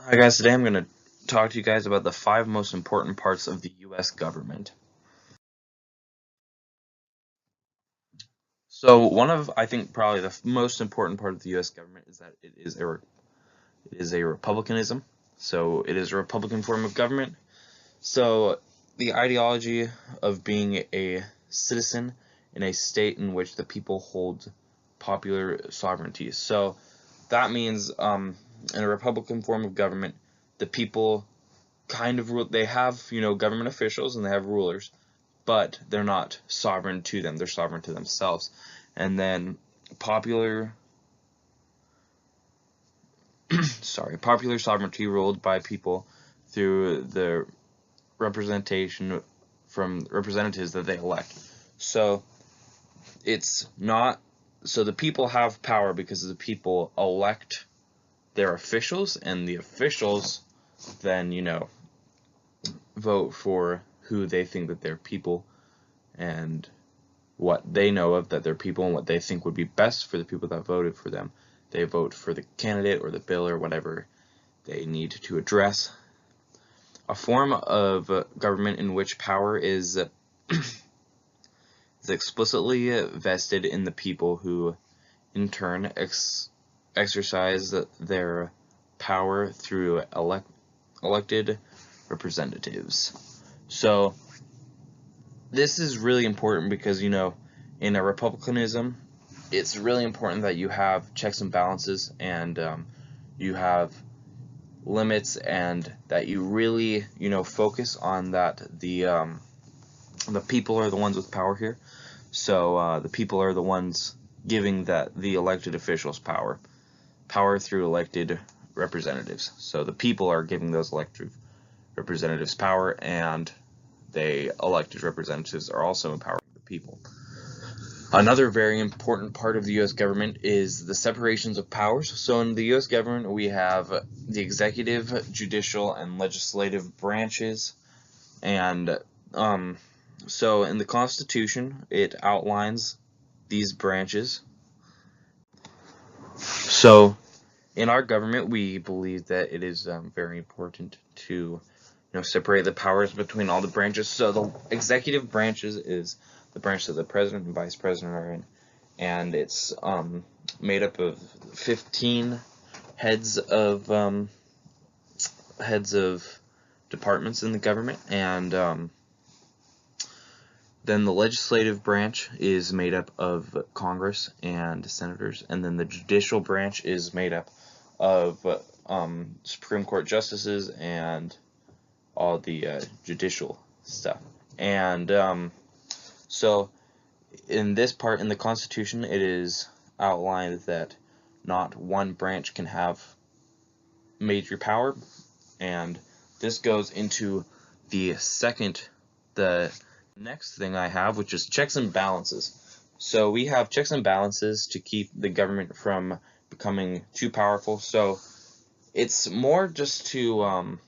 Hi guys, today I'm going to talk to you guys about the 5 most important parts of the US government. So one of, I think, probably the most important part of the US government is that it is a republicanism. So it is a Republican form of government. So the ideology of being a citizen in a state in which the people hold popular sovereignty. So that means in a Republican form of government, the people kind of rule. They have, government officials and they have rulers, but they're not sovereign to them. They're sovereign to themselves. And then popular, popular sovereignty ruled by people through the representation from representatives that they elect. So it's not. So the people have power because the people elect their officials, and the officials then, vote for who they think that their people and what they know of that their people and what they think would be best for the people that voted for them. They vote for the candidate or the bill or whatever they need to address. A form of government in which power is explicitly vested in the people who, in turn, exercise their power through elected representatives. So this is really important because, in a republicanism, it's really important that you have checks and balances, and you have limits, and that you really, focus on that the people are the ones with power here. So the people are the ones giving the elected officials power through elected representatives. So the people are giving those elected representatives power, and they elected representatives are also empowering the people. Another very important part of the U.S. government is the separations of powers. So in the U.S. government, we have the executive, judicial, and legislative branches. And so in the Constitution, it outlines these branches. So in our government, we believe that it is very important to separate the powers between all the branches. So the executive branches is the branch that the president and vice president are in, and it's made up of 15 heads of departments in the government, and then the legislative branch is made up of Congress and senators, and then the judicial branch is made up of Supreme Court justices and all the judicial stuff. And so in this part in the Constitution, it is outlined that not one branch can have major power, and this goes into the next thing I have, which is checks and balances. So we have checks and balances to keep the government from becoming too powerful. So it's more just to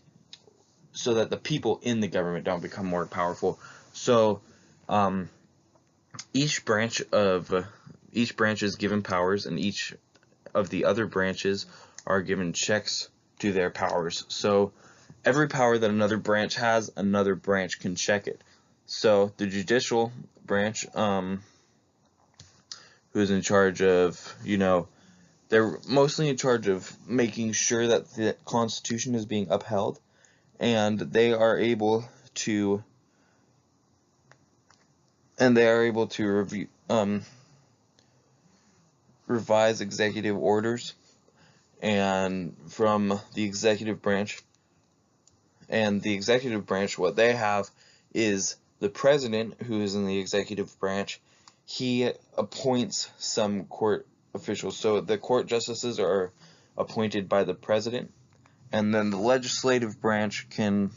so that the people in the government don't become more powerful. So each branch is given powers, and each of the other branches are given checks to their powers. So every power that another branch has, another branch can check it. So the judicial branch, who's in charge of, they're mostly in charge of making sure that the Constitution is being upheld, and they are able to review, revise executive orders and from the executive branch. And the executive branch, what they have is the president, who is in the executive branch. He appoints some court officials. So the court justices are appointed by the president, and then the legislative branch can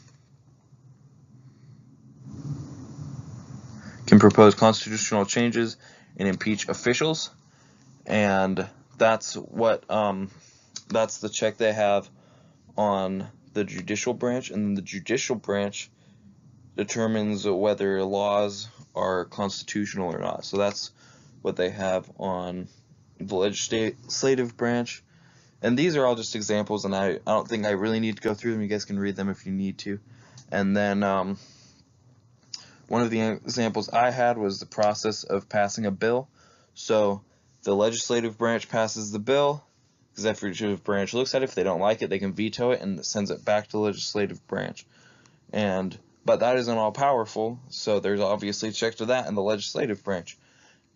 propose constitutional changes and impeach officials. And that's that's the check they have on the judicial branch, and the judicial branch determines whether laws are constitutional or not. So that's what they have on the legislative branch. And these are all just examples, and I don't think I really need to go through them. You guys can read them if you need to. And then one of the examples I had was the process of passing a bill. So the legislative branch passes the bill, the executive branch looks at it. If they don't like it, they can veto it, and it sends it back to the legislative branch. But that isn't all powerful, so there's obviously a check to that in the legislative branch.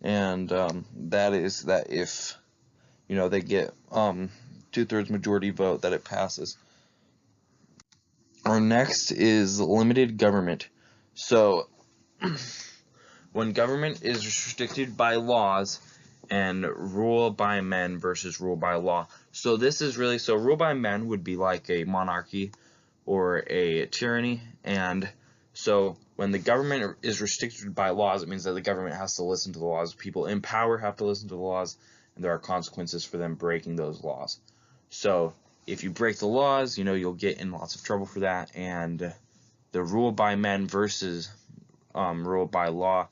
And that is that if they get 2/3 majority vote, that it passes. Our next is limited government. So when government is restricted by laws and rule by men versus rule by law. So this is really, so rule by men would be like a monarchy or a tyranny, and so when the government is restricted by laws, it means that the government has to listen to the laws. People in power have to listen to the laws, and there are consequences for them breaking those laws. So if you break the laws, you'll get in lots of trouble for that. And the rule by men versus rule by law,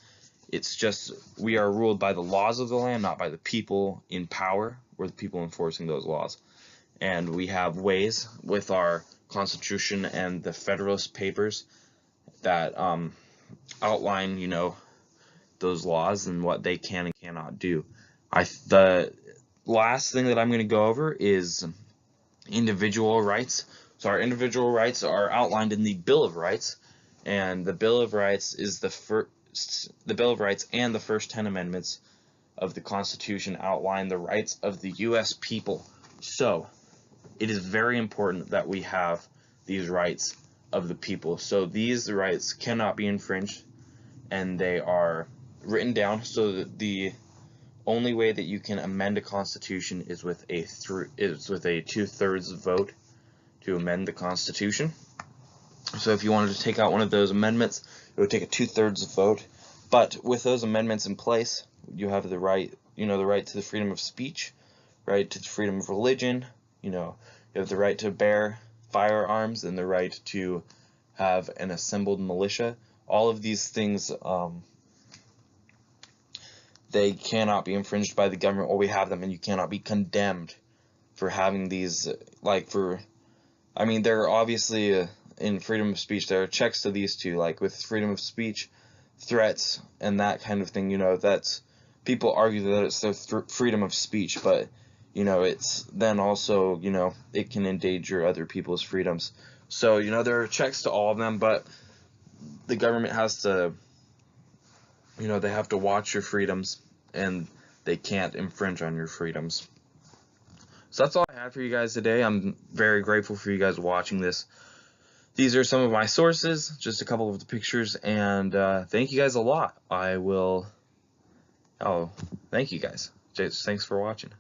it's just we are ruled by the laws of the land, not by the people in power or the people enforcing those laws. And we have ways with our Constitution and the Federalist Papers that outline, those laws and what they can and cannot do. The last thing that I'm going to go over is individual rights. So our individual rights are outlined in the Bill of Rights, and the Bill of Rights is the Bill of Rights and the first 10 amendments of the Constitution outline the rights of the U.S. people. So it is very important that we have these rights of the people. So these rights cannot be infringed, and they are written down so that the only way that you can amend a constitution is with a 2/3 vote to amend the Constitution. So if you wanted to take out one of those amendments, it would take a 2/3 vote. But with those amendments in place, you have the right, the right to the freedom of speech, right to the freedom of religion. You have the right to bear firearms and the right to have an assembled militia. All of these things, they cannot be infringed by the government, or we have them, and you cannot be condemned for having these, there are obviously, in freedom of speech, there are checks to these two, like with freedom of speech, threats, and that kind of thing, that's, people argue that it's their freedom of speech, but, it's then also, it can endanger other people's freedoms. So, there are checks to all of them, but the government has to, they have to watch your freedoms, and they can't infringe on your freedoms. So that's all I have for you guys today. I'm very grateful for you guys watching this. These are some of my sources, just a couple of the pictures, and thank you guys a lot. Thank you guys. Thanks for watching.